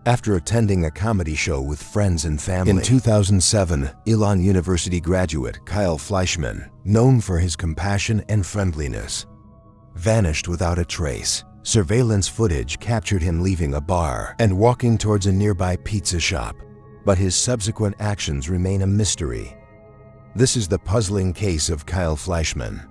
after attending a comedy show with friends and family. In 2007, Elon University graduate Kyle Fleischmann, known for his compassion and friendliness, vanished without a trace. Surveillance footage captured him leaving a bar and walking towards a nearby pizza shop, but his subsequent actions remain a mystery. This is the puzzling case of Kyle Fleischmann.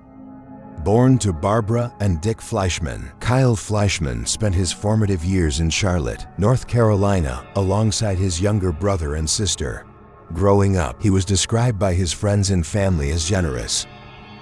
Born to Barbara and Dick Fleischmann, Kyle Fleischmann spent his formative years in Charlotte, North Carolina, alongside his younger brother and sister. Growing up, he was described by his friends and family as generous,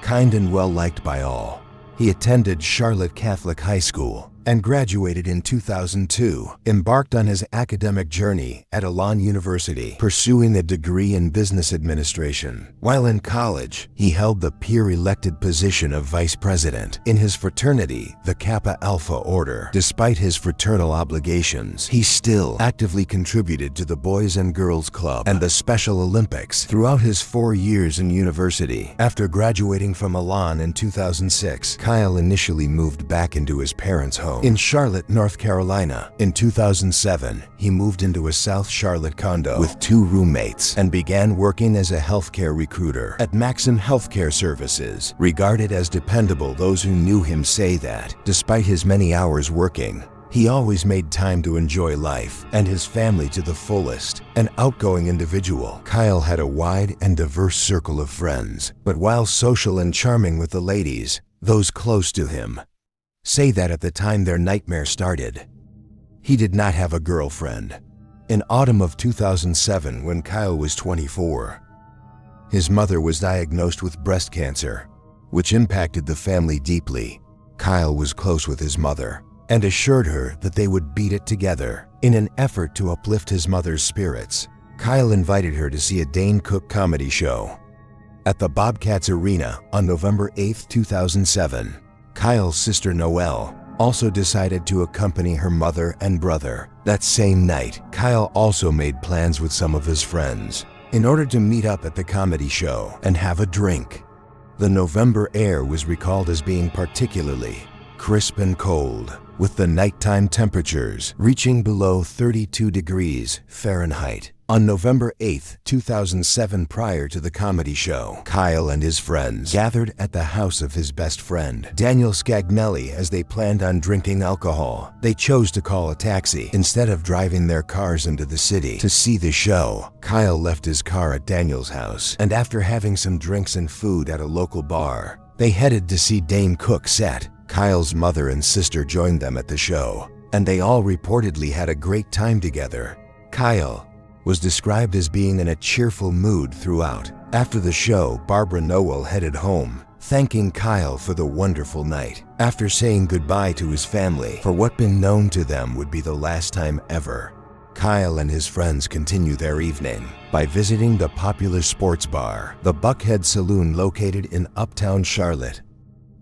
kind and well-liked by all. He attended Charlotte Catholic High School and graduated in 2002, embarked on his academic journey at Elon University, pursuing a degree in business administration. While in college, he held the peer-elected position of vice president in his fraternity, the Kappa Alpha Order. Despite his fraternal obligations, he still actively contributed to the Boys and Girls Club and the Special Olympics throughout his 4 years in university. After graduating from Elon in 2006, Kyle initially moved back into his parents' home in Charlotte, North Carolina. In 2007, he moved into a South Charlotte condo with 2 roommates and began working as a healthcare recruiter at Maxon Healthcare Services. Regarded as dependable, those who knew him say that, despite his many hours working, he always made time to enjoy life and his family to the fullest. An outgoing individual, Kyle had a wide and diverse circle of friends, but while social and charming with the ladies, those close to him say that at the time their nightmare started, he did not have a girlfriend. In autumn of 2007, when Kyle was 24, his mother was diagnosed with breast cancer, which impacted the family deeply. Kyle was close with his mother and assured her that they would beat it together. In an effort to uplift his mother's spirits, Kyle invited her to see a Dane Cook comedy show at the Bobcats Arena on November 8, 2007. Kyle's sister Noelle also decided to accompany her mother and brother. That same night, Kyle also made plans with some of his friends in order to meet up at the comedy show and have a drink. The November air was recalled as being particularly crisp and cold, with the nighttime temperatures reaching below 32 degrees Fahrenheit. On November 8, 2007, prior to the comedy show, Kyle and his friends gathered at the house of his best friend, Daniel Scagnelli, as they planned on drinking alcohol. They chose to call a taxi instead of driving their cars into the city to see the show. Kyle left his car at Daniel's house, and after having some drinks and food at a local bar, they headed to see Dane Cook's set. Kyle's mother and sister joined them at the show, and they all reportedly had a great time together. Kyle was described as being in a cheerful mood throughout. After the show, Barbara Noel headed home, thanking Kyle for the wonderful night. After saying goodbye to his family for what been known to them would be the last time ever, Kyle and his friends continue their evening by visiting the popular sports bar, the Buckhead Saloon, located in Uptown Charlotte.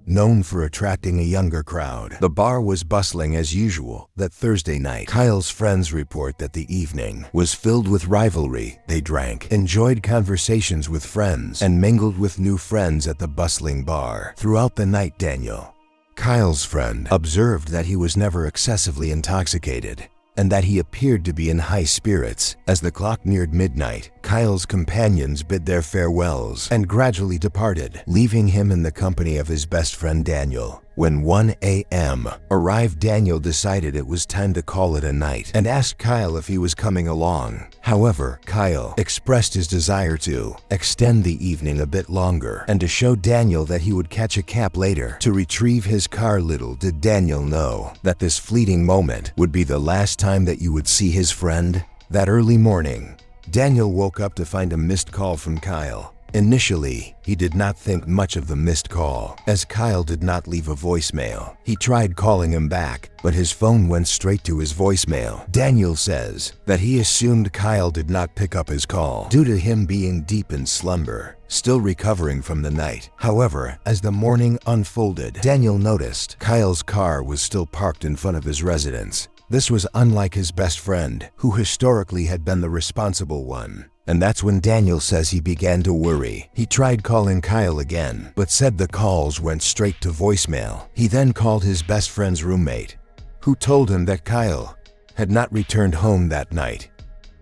Known for attracting a younger crowd, the bar was bustling as usual that Thursday night. Kyle's friends report that the evening was filled with rivalry. They drank, enjoyed conversations with friends, and mingled with new friends at the bustling bar. Throughout the night, Daniel, Kyle's friend, observed that he was never excessively intoxicated and that he appeared to be in high spirits. As the clock neared midnight, Kyle's companions bid their farewells and gradually departed, leaving him in the company of his best friend Daniel. When 1 a.m. arrived, Daniel decided it was time to call it a night and asked Kyle if he was coming along. However, Kyle expressed his desire to extend the evening a bit longer and to show Daniel that he would catch a cab later to retrieve his car. Little did Daniel know that this fleeting moment would be the last time that you would see his friend. That early morning, Daniel woke up to find a missed call from Kyle. Initially, he did not think much of the missed call, as Kyle did not leave a voicemail. He tried calling him back, but his phone went straight to his voicemail. Daniel says that he assumed Kyle did not pick up his call due to him being deep in slumber, still recovering from the night. However, as the morning unfolded, Daniel noticed Kyle's car was still parked in front of his residence. This was unlike his best friend, who historically had been the responsible one. And that's when Daniel says he began to worry. He tried calling Kyle again, but said the calls went straight to voicemail. He then called his best friend's roommate, who told him that Kyle had not returned home that night.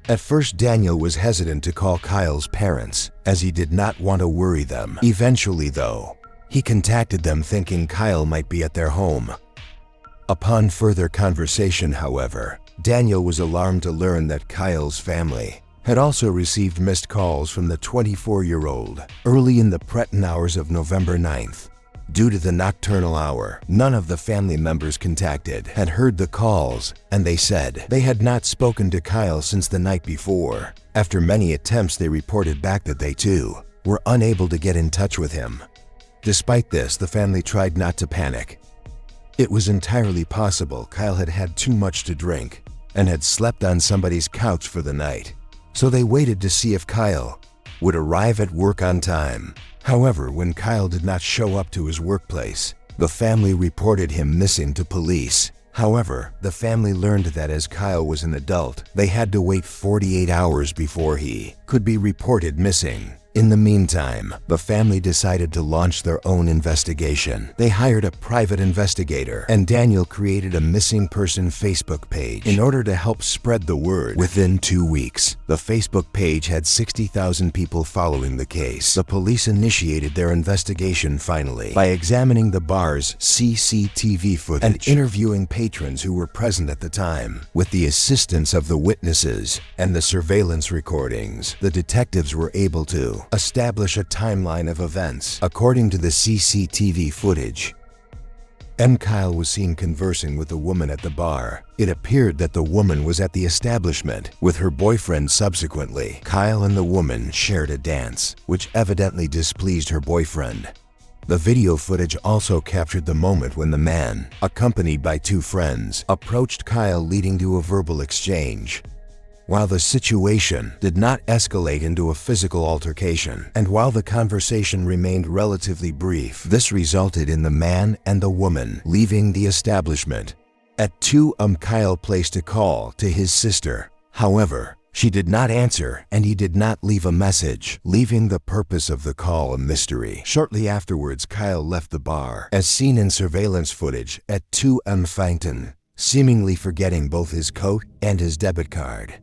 At first, Daniel was hesitant to call Kyle's parents, as he did not want to worry them. Eventually, though, he contacted them thinking Kyle might be at their home. Upon further conversation, however, Daniel was alarmed to learn that Kyle's family had also received missed calls from the 24-year-old early in the pretin hours of November 9th. Due to the nocturnal hour, none of the family members contacted had heard the calls, and they said they had not spoken to Kyle since the night before. After many attempts, they reported back that they too were unable to get in touch with him. Despite this, the family tried not to panic. It was entirely possible Kyle had had too much to drink and had slept on somebody's couch for the night, so they waited to see if Kyle would arrive at work on time. However, when Kyle did not show up to his workplace, the family reported him missing to police. However, the family learned that as Kyle was an adult, they had to wait 48 hours before he could be reported missing. In the meantime, the family decided to launch their own investigation. They hired a private investigator, and Daniel created a missing person Facebook page in order to help spread the word. Within 2 weeks, the Facebook page had 60,000 people following the case. The police initiated their investigation finally by examining the bar's CCTV footage and interviewing patrons who were present at the time. With the assistance of the witnesses and the surveillance recordings, the detectives were able to establish a timeline of events. According to the CCTV footage, Kyle was seen conversing with a woman at the bar. It appeared that the woman was at the establishment with her boyfriend. Subsequently, Kyle and the woman shared a dance, which evidently displeased her boyfriend. The video footage also captured the moment when the man, accompanied by 2 friends, approached Kyle, leading to a verbal exchange. While the situation did not escalate into a physical altercation, and while the conversation remained relatively brief, this resulted in the man and the woman leaving the establishment. At 2 a.m., Kyle placed a call to his sister. However, she did not answer, and he did not leave a message, leaving the purpose of the call a mystery. Shortly afterwards, Kyle left the bar, as seen in surveillance footage at 2 a.m. Faington, seemingly forgetting both his coat and his debit card.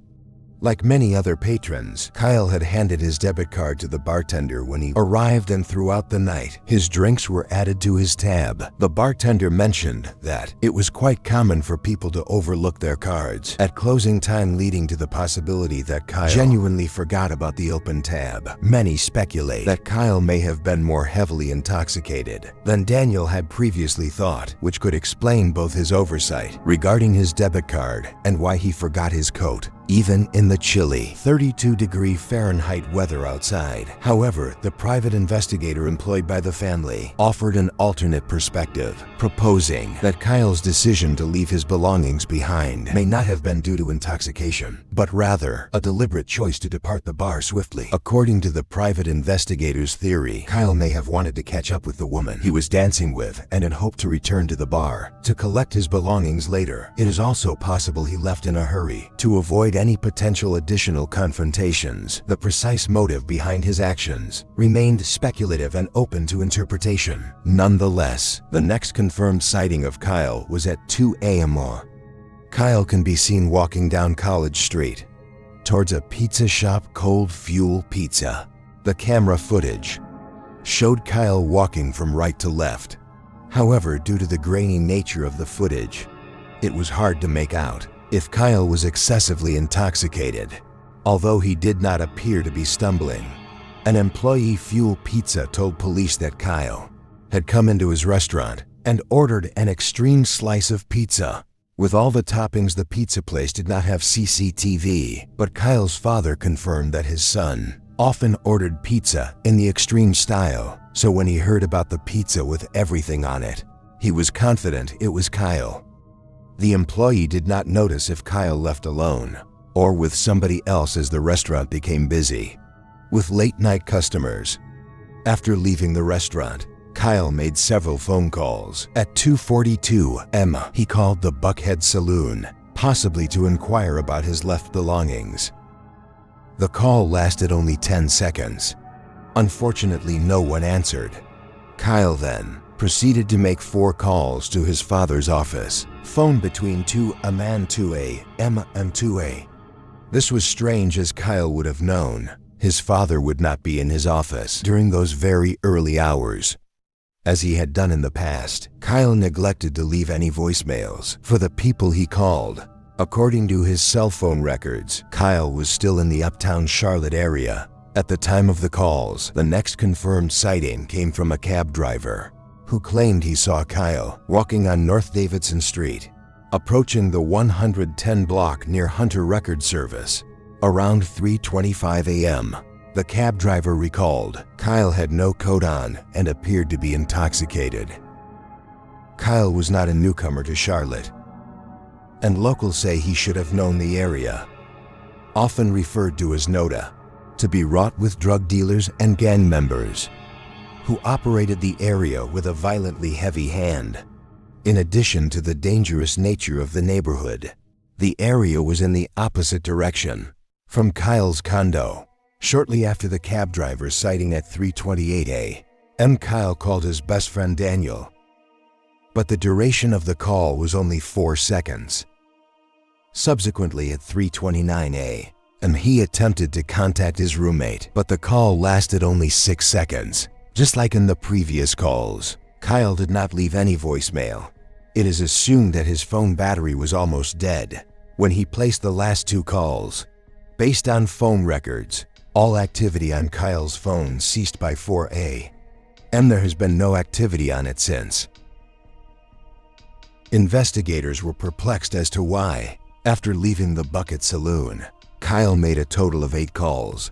Like many other patrons, Kyle had handed his debit card to the bartender when he arrived, and throughout the night, his drinks were added to his tab. The bartender mentioned that it was quite common for people to overlook their cards at closing time, leading to the possibility that Kyle genuinely forgot about the open tab. Many speculate that Kyle may have been more heavily intoxicated than Daniel had previously thought, which could explain both his oversight regarding his debit card and why he forgot his coat, even in the chilly 32-degree Fahrenheit weather outside. However, the private investigator employed by the family offered an alternate perspective, proposing that Kyle's decision to leave his belongings behind may not have been due to intoxication, but rather a deliberate choice to depart the bar swiftly. According to the private investigator's theory, Kyle may have wanted to catch up with the woman he was dancing with and had hoped to return to the bar to collect his belongings later. It is also possible he left in a hurry to avoid any potential additional confrontations. The precise motive behind his actions remained speculative and open to interpretation. Nonetheless, the next confirmed sighting of Kyle was at 2 a.m. Kyle can be seen walking down College Street towards a pizza shop, Cold Fuel Pizza. The camera footage showed Kyle walking from right to left. However, due to the grainy nature of the footage, it was hard to make out if Kyle was excessively intoxicated, although he did not appear to be stumbling. An employee Fuel Pizza told police that Kyle had come into his restaurant and ordered an extreme slice of pizza. With all the toppings, the pizza place did not have CCTV, but Kyle's father confirmed that his son often ordered pizza in the extreme style, so when he heard about the pizza with everything on it, he was confident it was Kyle. The employee did not notice if Kyle left alone or with somebody else as the restaurant became busy with late-night customers. After leaving the restaurant, Kyle made several phone calls. At 2:42 a.m., he called the Buckhead Saloon, possibly to inquire about his left belongings. The call lasted only 10 seconds. Unfortunately, no one answered. Kyle then proceeded to make 4 calls to his father's office, Phone between 2 a.m. and 2 a.m. This was strange, as Kyle would have known his father would not be in his office during those very early hours. As he had done in the past, Kyle neglected to leave any voicemails for the people he called. According to his cell phone records, Kyle was still in the uptown Charlotte area at the time of the calls. The next confirmed sighting came from a cab driver who claimed he saw Kyle walking on North Davidson Street, approaching the 110 block near Hunter Record Service around 3:25 a.m. The cab driver recalled Kyle had no coat on and appeared to be intoxicated. Kyle was not a newcomer to Charlotte, and locals say he should have known the area, often referred to as NODA, to be wrought with drug dealers and gang members who operated the area with a violently heavy hand. In addition to the dangerous nature of the neighborhood, the area was in the opposite direction from Kyle's condo. Shortly after the cab driver's sighting at 3:28 a.m., Kyle called his best friend Daniel, but the duration of the call was only 4 seconds. Subsequently, at 3:29 a.m., he attempted to contact his roommate, but the call lasted only 6 seconds. Just like in the previous calls, Kyle did not leave any voicemail. It is assumed that his phone battery was almost dead when he placed the last 2 calls. Based on phone records, all activity on Kyle's phone ceased by 4 a.m. There has been no activity on it since. Investigators were perplexed as to why, after leaving the Bucket Saloon, Kyle made a total of 8 calls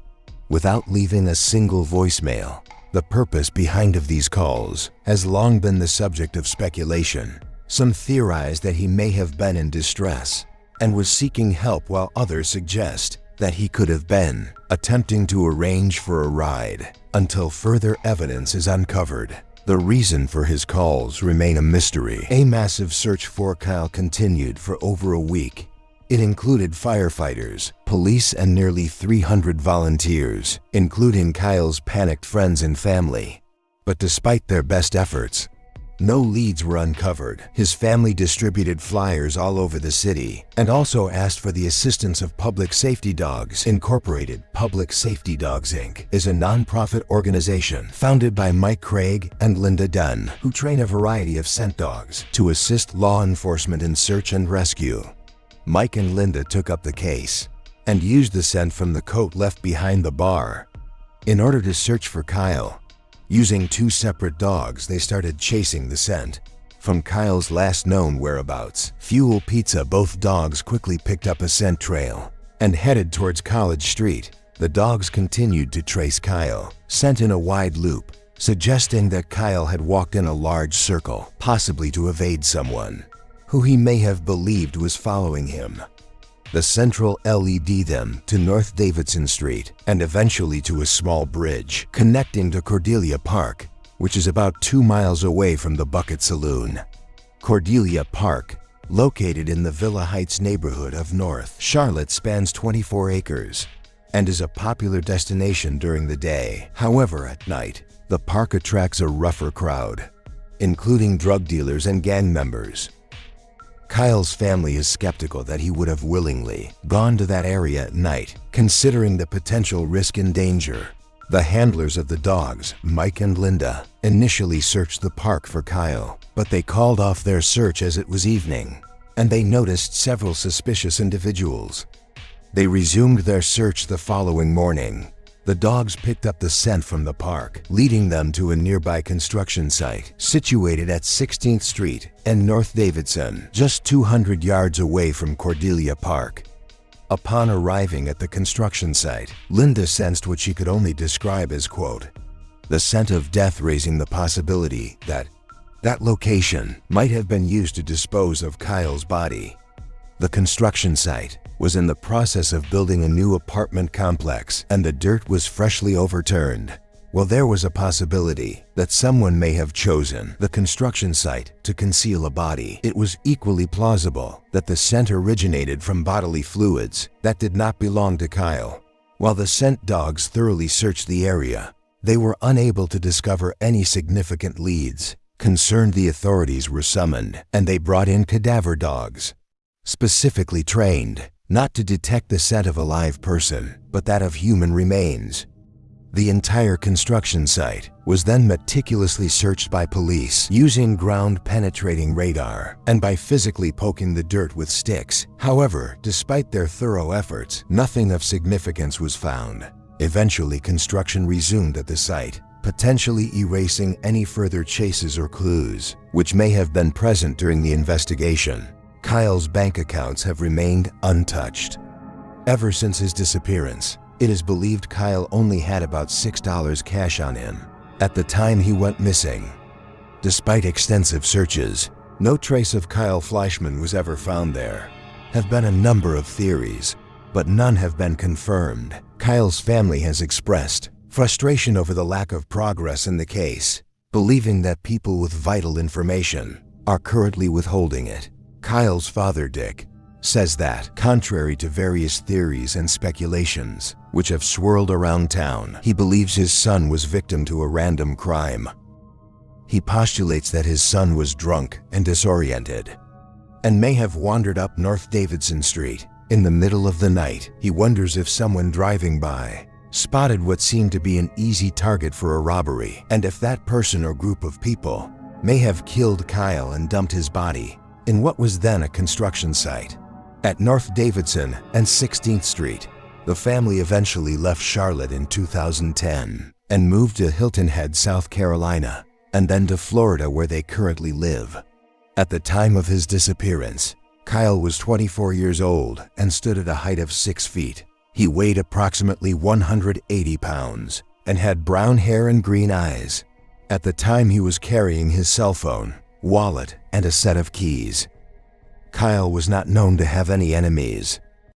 without leaving a single voicemail. The purpose behind of these calls has long been the subject of speculation. Some theorize that he may have been in distress and was seeking help, while others suggest that he could have been attempting to arrange for a ride until further evidence is uncovered. The reason for his calls remain a mystery. A massive search for Kyle continued for over a week. It included firefighters, police, and nearly 300 volunteers, including Kyle's panicked friends and family. But despite their best efforts, no leads were uncovered. His family distributed flyers all over the city and also asked for the assistance of Public Safety Dogs Incorporated. Public Safety Dogs Inc. is a nonprofit organization founded by Mike Craig and Linda Dunn, who train a variety of scent dogs to assist law enforcement in search and rescue. Mike and Linda took up the case and used the scent from the coat left behind the bar in order to search for Kyle. Using 2 separate dogs, they started chasing the scent from Kyle's last known whereabouts, Fuel Pizza. Both dogs quickly picked up a scent trail and headed towards College Street. The dogs continued to trace Kyle, scent in a wide loop, suggesting that Kyle had walked in a large circle, possibly to evade someone who he may have believed was following him. The central led them to North Davidson Street and eventually to a small bridge connecting to Cordelia Park, which is about 2 miles away from the Bucket Saloon. Cordelia Park, located in the Villa Heights neighborhood of North Charlotte, spans 24 acres and is a popular destination during the day. However, at night, the park attracts a rougher crowd, including drug dealers and gang members. Kyle's family is skeptical that he would have willingly gone to that area at night, considering the potential risk and danger. The handlers of the dogs, Mike and Linda, initially searched the park for Kyle, but they called off their search as it was evening, and they noticed several suspicious individuals. They resumed their search the following morning. The dogs picked up the scent from the park, leading them to a nearby construction site situated at 16th Street and North Davidson, just 200 yards away from Cordelia Park. Upon arriving at the construction site, Linda sensed what she could only describe as, quote, the scent of death, raising the possibility that that location might have been used to dispose of Kyle's body. The construction site was in the process of building a new apartment complex, and the dirt was freshly overturned. While there was a possibility that someone may have chosen the construction site to conceal a body, it was equally plausible that the scent originated from bodily fluids that did not belong to Kyle. While the scent dogs thoroughly searched the area, they were unable to discover any significant leads. Concerned, the authorities were summoned, and they brought in cadaver dogs, specifically trained not to detect the scent of a live person, but that of human remains. The entire construction site was then meticulously searched by police using ground-penetrating radar and by physically poking the dirt with sticks. However, despite their thorough efforts, nothing of significance was found. Eventually, construction resumed at the site, potentially erasing any further chases or clues which may have been present during the investigation. Kyle's bank accounts have remained untouched. Ever since his disappearance, it is believed Kyle only had about $6 cash on him at the time he went missing. Despite extensive searches, no trace of Kyle Fleischmann was ever found there. Have been a number of theories, but none have been confirmed. Kyle's family has expressed frustration over the lack of progress in the case, believing that people with vital information are currently withholding it. Kyle's father, Dick, says that, contrary to various theories and speculations which have swirled around town, he believes his son was victim to a random crime. He postulates that his son was drunk and disoriented and may have wandered up North Davidson Street. In the middle of the night, he wonders if someone driving by spotted what seemed to be an easy target for a robbery, and if that person or group of people may have killed Kyle and dumped his body in what was then a construction site. At North Davidson and 16th Street, the family eventually left Charlotte in 2010 and moved to Hilton Head, South Carolina, and then to Florida, where they currently live. At the time of his disappearance, Kyle was 24 years old and stood at a height of 6 feet. He weighed approximately 180 pounds and had brown hair and green eyes. At the time, he was carrying his cell phone, wallet, and a set of keys. Kyle was not known to have any enemies,